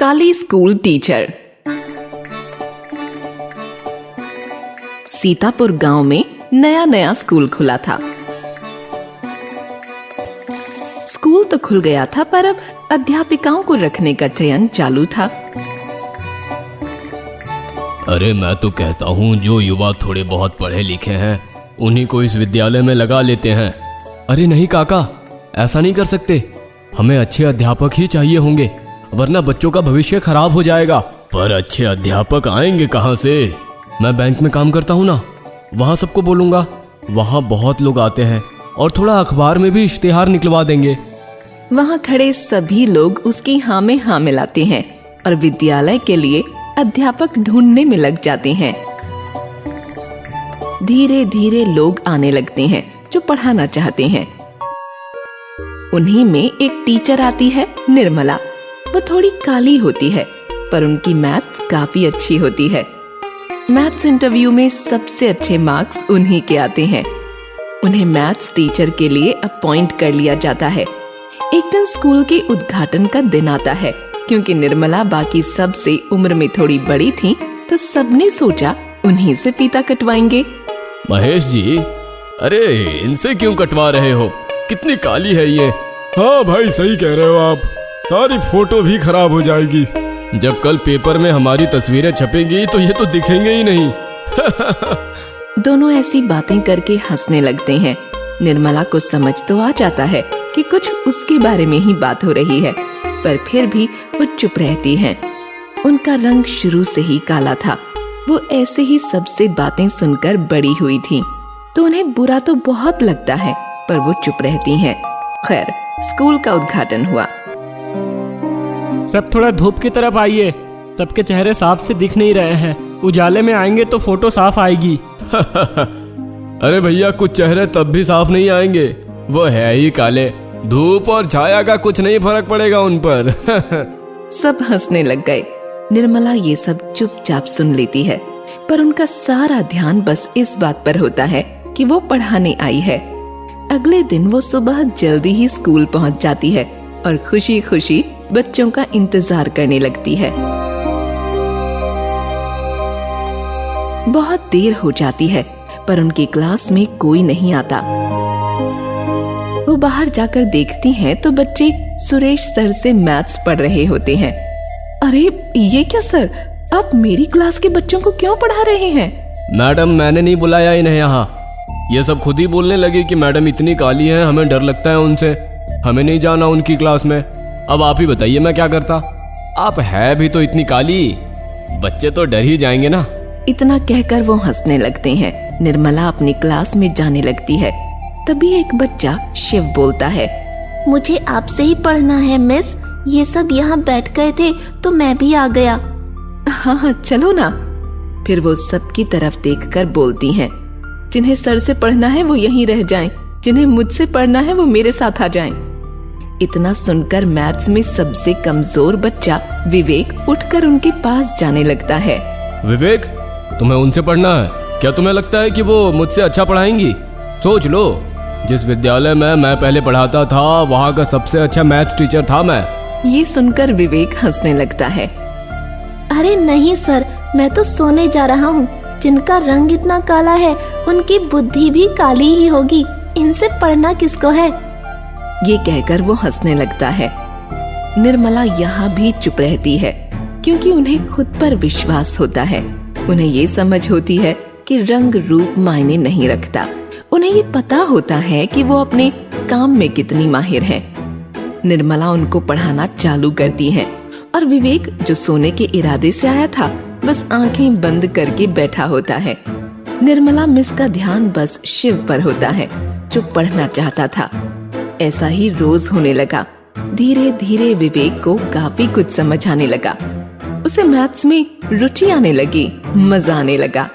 काली school teacher. Sitapur गांव में नया नया स्कूल खुला था। स्कूल तो खुल गया था, पर अब अध्यापिकाओं को रखने का चयन चालू था। अरे मैं तो कहता हूँ जो युवा थोड़े बहुत पढ़े लिखे हैं उन्हीं को इस विद्यालय में लगा लेते हैं। अरे नहीं काका, ऐसा नहीं कर सकते। हमें अच्छे अध्यापक ही चाहिए होंगे, वरना बच्चों का भविष्य खराब हो जाएगा। पर अच्छे अध्यापक आएंगे कहाँ से? मैं बैंक में काम करता हूँ ना, वहाँ सबको बोलूँगा। वहाँ बहुत लोग आते हैं और थोड़ा अखबार में भी इश्तिहार निकलवा देंगे। वहाँ खड़े सभी लोग उसकी हाँ में हाँ मिलाते हैं और विद्यालय के लिए अध्यापक ढूंढने में लग जाते हैं। धीरे धीरे लोग आने लगते हैं जो पढ़ाना चाहते हैं। उन्हीं में एक टीचर आती है, निर्मला। वो थोड़ी काली होती है, पर उनकी मैथ्स काफी अच्छी होती है। मैथ्स इंटरव्यू में सबसे अच्छे मार्क्स उन्हीं के आते हैं। उन्हें मैथ्स टीचर के लिए अपॉइंट कर लिया जाता है। एक दिन स्कूल के उद्घाटन का दिन आता है। क्योंकि निर्मला बाकी सब से उम्र में थोड़ी बड़ी थी, तो सबने सोचा उन्हीं से फीता कटवाएंगे। महेश जी, अरे इनसे क्यों कटवा रहे हो? कितनी काली है ये। हाँ भाई, सही कह रहे हो आप। सारी फोटो भी खराब हो जाएगी। जब कल पेपर में हमारी तस्वीरें छपेंगी तो ये तो दिखेंगे ही नहीं। दोनों ऐसी बातें करके हंसने लगते हैं। निर्मला को समझ तो आ जाता है कि कुछ उसके बारे में ही बात हो रही है, पर फिर भी वो चुप रहती हैं। उनका रंग शुरू से ही काला था। वो ऐसे ही सबसे बातें सुनकर बड़ी हुई थी, तो उन्हें बुरा तो बहुत लगता है, पर वो चुप रहती हैं। खैर, स्कूल का उद्घाटन हुआ। सब थोड़ा धूप की तरफ आइए, सबके चेहरे साफ से दिख नहीं रहे हैं। उजाले में आएंगे तो फोटो साफ आएगी। अरे भैया, कुछ चेहरे तब भी साफ नहीं आएंगे, वो है ही काले। धूप और छाया का कुछ नहीं फर्क पड़ेगा उन पर। सब हंसने लग गए। निर्मला ये सब चुपचाप सुन लेती है, पर उनका सारा ध्यान बस इस बात पर होता है कि वो पढ़ाने आई है। अगले दिन वो सुबह जल्दी ही स्कूल पहुंच जाती है और खुशी खुशी बच्चों का इंतजार करने लगती है। बहुत देर हो जाती है, पर उनकी क्लास में कोई नहीं आता। वो बाहर जाकर देखती हैं तो बच्चे सुरेश सर से मैथ्स पढ़ रहे होते हैं। अरे ये क्या सर, आप मेरी क्लास के बच्चों को क्यों पढ़ा रहे हैं? मैडम, मैंने नहीं बुलाया इन्हें यहाँ। ये सब खुद ही बोलने लगे कि मैडम इतनी काली हैं, हमें डर लगता है उनसे, हमें नहीं जाना उनकी क्लास में। अब आप ही बताइए मैं क्या करता? आप है भी तो इतनी काली, बच्चे तो डर ही जाएंगे ना। इतना कहकर वो हंसने लगते हैं। निर्मला अपनी क्लास में जाने लगती है। तभी एक बच्चा शिव बोलता है, मुझे आपसे ही पढ़ना है मिस। ये सब यहाँ बैठ गए थे तो मैं भी आ गया। हाँ हाँ चलो ना। फिर वो सबकी तरफ देखकर बोलती हैं, जिन्हें सर से पढ़ना है वो यहीं रह जाएं, जिन्हें मुझसे पढ़ना है वो मेरे साथ आ जाएं। इतना सुनकर मैथ्स में सबसे कमजोर बच्चा विवेक उठकर उनके पास जाने लगता है। विवेक, तुम्हें उनसे पढ़ना है? क्या तुम्हें लगता है कि वो मुझसे अच्छा पढ़ाएंगी? सोच लो, जिस विद्यालय में मैं पहले पढ़ाता था वहाँ का सबसे अच्छा मैथ्स टीचर था मैं। ये सुनकर विवेक हंसने लगता है। अरे नहीं सर, मैं तो सोने जा रहा हूँ। जिनका रंग इतना काला है उनकी बुद्धि भी काली ही होगी। इनसे पढ़ना किसको है? ये कहकर वो हंसने लगता है। निर्मला यहाँ भी चुप रहती है, क्योंकि उन्हें खुद पर विश्वास होता है। उन्हें ये समझ होती है कि रंग रूप मायने नहीं रखता। उन्हें ये पता होता है कि वो अपने काम में कितनी माहिर हैं। निर्मला उनको पढ़ाना चालू करती है और विवेक, जो सोने के इरादे से आया था, बस आंखें बंद करके बैठा होता है। निर्मला मिस का ध्यान बस शिव पर होता है, जो पढ़ना चाहता था। ऐसा ही रोज होने लगा। धीरे धीरे विवेक को काफी कुछ समझ आने लगा। उसे मैथ्स में रुचि आने लगी, मजा आने लगा।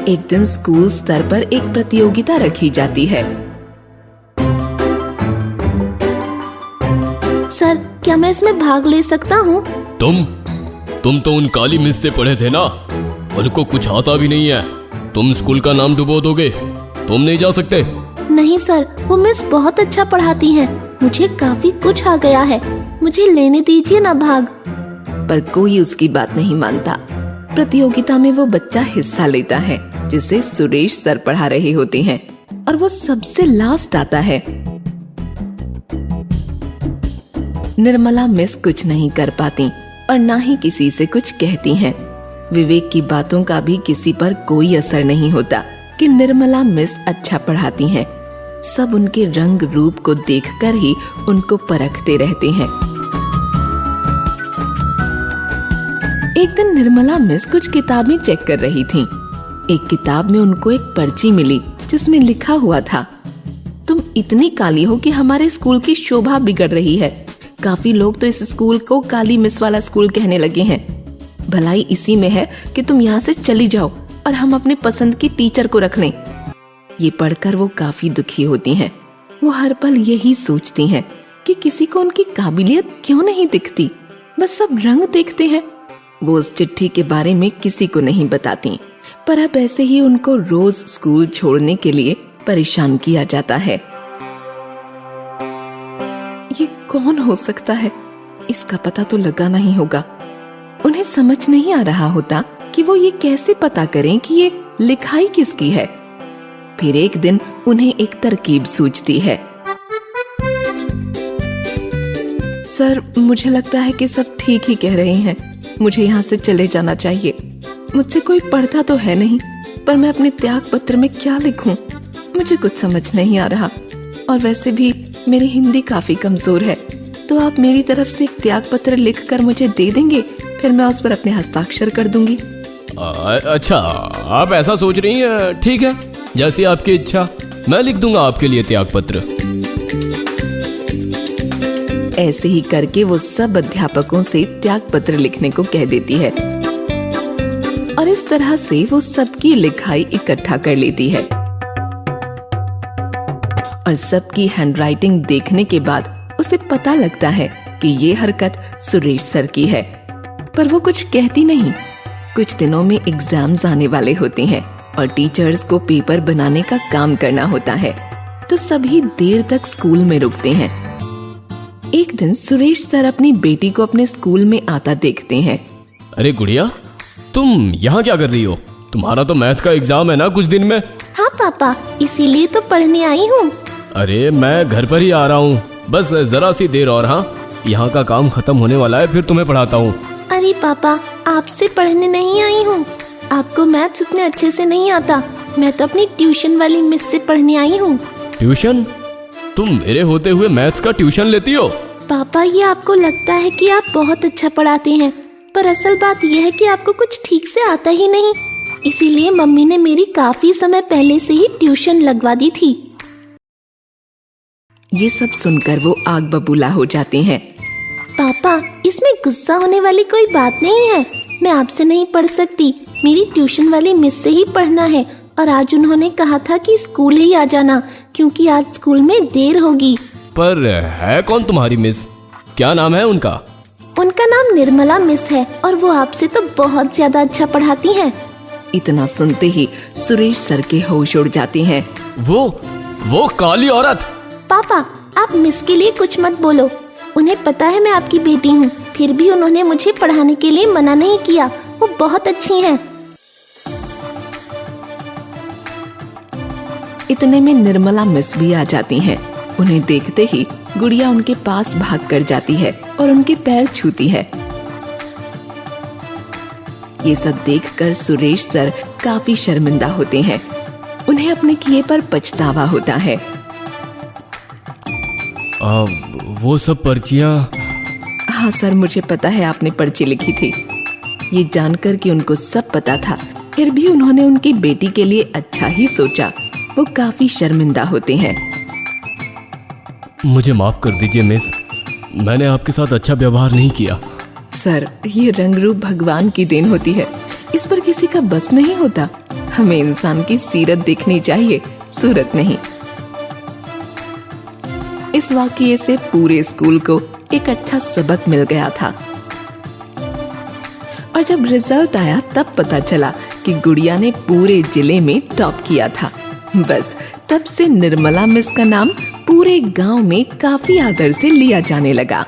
एक दिन स्कूल स्तर पर एक प्रतियोगिता रखी जाती है। सर, क्या मैं इसमें भाग ले सकता हूँ? तुम तो उन काली मिस से पढ़े थे ना, उनको कुछ आता भी नहीं है। तुम स्कूल का नाम डुबो दोगे, तुम नहीं जा सकते। नहीं सर, वो मिस बहुत अच्छा पढ़ाती हैं। मुझे काफी कुछ आ गया है, मुझे लेने दीजिए ना भाग। पर कोई उसकी बात नहीं मानता। प्रतियोगिता में वो बच्चा हिस्सा लेता है जिसे सुरेश सर पढ़ा रहे होते हैं और वो सबसे लास्ट आता है। निर्मला मिस कुछ नहीं कर पाती और ना ही किसी से कुछ कहती हैं। विवेक की बातों का भी किसी पर कोई असर नहीं होता कि निर्मला मिस अच्छा पढ़ाती हैं। सब उनके रंग रूप को देखकर ही उनको परखते रहते हैं। एक दिन निर्मला मिस कुछ किताबें चेक कर रही थीं। एक किताब में उनको एक पर्ची मिली जिसमें लिखा हुआ था, तुम इतनी काली हो कि हमारे स्कूल की शोभा बिगड़ रही है। काफी लोग तो इस स्कूल को काली मिस वाला स्कूल कहने लगे हैं। भलाई इसी में है कि तुम यहाँ से चली जाओ और हम अपने पसंद की टीचर को रख लें। ये पढ़कर वो काफी दुखी होती हैं। वो हर पल यही सोचती हैं कि किसी को उनकी काबिलियत क्यों नहीं दिखती, बस सब रंग देखते हैं। वो उस चिट्ठी के बारे में किसी को नहीं बताती, पर अब ऐसे ही उनको रोज स्कूल छोड़ने के लिए परेशान किया जाता है। ये कौन हो सकता है, इसका पता तो लगाना ही होगा। उन्हें समझ नहीं आ रहा होता कि वो ये कैसे पता करें कि ये लिखाई किसकी है। फिर एक दिन उन्हें एक तरकीब सूझती है। सर, मुझे लगता है कि सब ठीक ही कह रहे हैं। मुझे यहाँ से चले जाना चाहिए। मुझसे कोई पढ़ता तो है नहीं, पर मैं अपने त्याग पत्र में क्या लिखूं? मुझे कुछ समझ नहीं आ रहा। और वैसे भी मेरी हिंदी काफी कमजोर है, तो आप मेरी तरफ से एक त्याग पत्र लिखकर मुझे दे देंगे, फिर मैं उस पर अपने हस्ताक्षर कर दूंगी। अच्छा, आप ऐसा सोच रही हैं? ठीक है, जैसी आपकी इच्छा। मैं लिख दूंगा आपके लिए त्याग पत्र। ऐसे ही करके वो सब अध्यापकों से त्याग पत्र लिखने को कह देती है और इस तरह से वो सबकी लिखाई इकट्ठा कर लेती है। और सबकी हैंडराइटिंग देखने के बाद उसे पता लगता है कि ये हरकत सुरेश सर की है, पर वो कुछ कहती नहीं। कुछ दिनों में एग्जाम्स आने वाले होते हैं और टीचर्स को पेपर बनाने का काम करना होता है, तो सभी देर तक स्कूल में रुकते हैं। एक दिन सुरेश सर अपनी बेटी को अपने स्कूल में आता देखते हैं। अरे गुड़िया, तुम यहाँ क्या कर रही हो? तुम्हारा तो मैथ का एग्जाम है ना कुछ दिन में। हाँ पापा, इसीलिए तो पढ़ने आई हूँ। अरे मैं घर पर ही आ रहा हूँ, बस जरा सी देर और। हाँ, यहाँ का काम खत्म होने वाला है, फिर तुम्हें पढ़ाता हूँ। अरे पापा, आपसे पढ़ने नहीं आई हूँ। आपको मैथ्स उतने अच्छे से नहीं आता। मैं तो अपनी ट्यूशन वाली मिस से पढ़ने आई हूँ। ट्यूशन? तुम मेरे होते हुए मैथ्स का ट्यूशन लेती हो? पापा, ये आपको लगता है कि आप बहुत अच्छा पढ़ाते हैं, पर असल बात यह है कि आपको कुछ ठीक से आता ही नहीं। इसीलिए मम्मी ने मेरी काफी समय पहले से ही ट्यूशन लगवा दी थी। ये सब सुनकर वो आग बबूला हो जाते हैं। पापा, इसमें गुस्सा होने वाली कोई बात नहीं है। मैं आपसे नहीं पढ़ सकती, मेरी ट्यूशन वाली मिस से ही पढ़ना है। और आज उन्होंने कहा था कि स्कूल ही आ जाना, क्योंकि आज स्कूल में देर होगी। पर है कौन तुम्हारी मिस? क्या नाम है उनका? उनका नाम निर्मला मिस है और वो आपसे तो बहुत ज्यादा अच्छा पढ़ाती हैं। इतना सुनते ही सुरेश सर के होश उड़ जाते हैं। वो काली औरत! पापा, आप मिस के लिए कुछ मत बोलो। उन्हें पता है मैं आपकी बेटी हूँ, फिर भी उन्होंने मुझे पढ़ाने के लिए मना नहीं किया। वो बहुत अच्छी हैं। इतने में निर्मला मिस भी आ जाती हैं। उन्हें देखते ही गुड़िया उनके पास भाग कर जाती है और उनके पैर छूती है। ये सब देखकर सुरेश सर काफी शर्मिंदा होते हैं। उन्हें अपने किए पर पछतावा होता है। वो सब पर्चियां? हाँ सर, मुझे पता है आपने पर्ची लिखी थी। ये जानकर कि उनको सब पता था, फिर भी उन्होंने उनकी बेटी के लिए अच्छा ही सोचा। वो काफी शर्मिंदा होते हैं। मुझे माफ कर दीजिए मिस, मैंने आपके साथ अच्छा व्यवहार नहीं किया। सर, ये रंग रूप भगवान की देन होती है, इस पर किसी का बस नहीं होता। हमें इंसान की सीरत देखनी चाहिए, सूरत नहीं। इस वाकये से पूरे स्कूल को एक अच्छा सबक मिल गया था। और जब रिजल्ट आया तब पता चला कि गुड़िया ने पूरे जिले में टॉप किया था। बस तब से निर्मला मिस का नाम पूरे गांव में काफी आदर से लिया जाने लगा।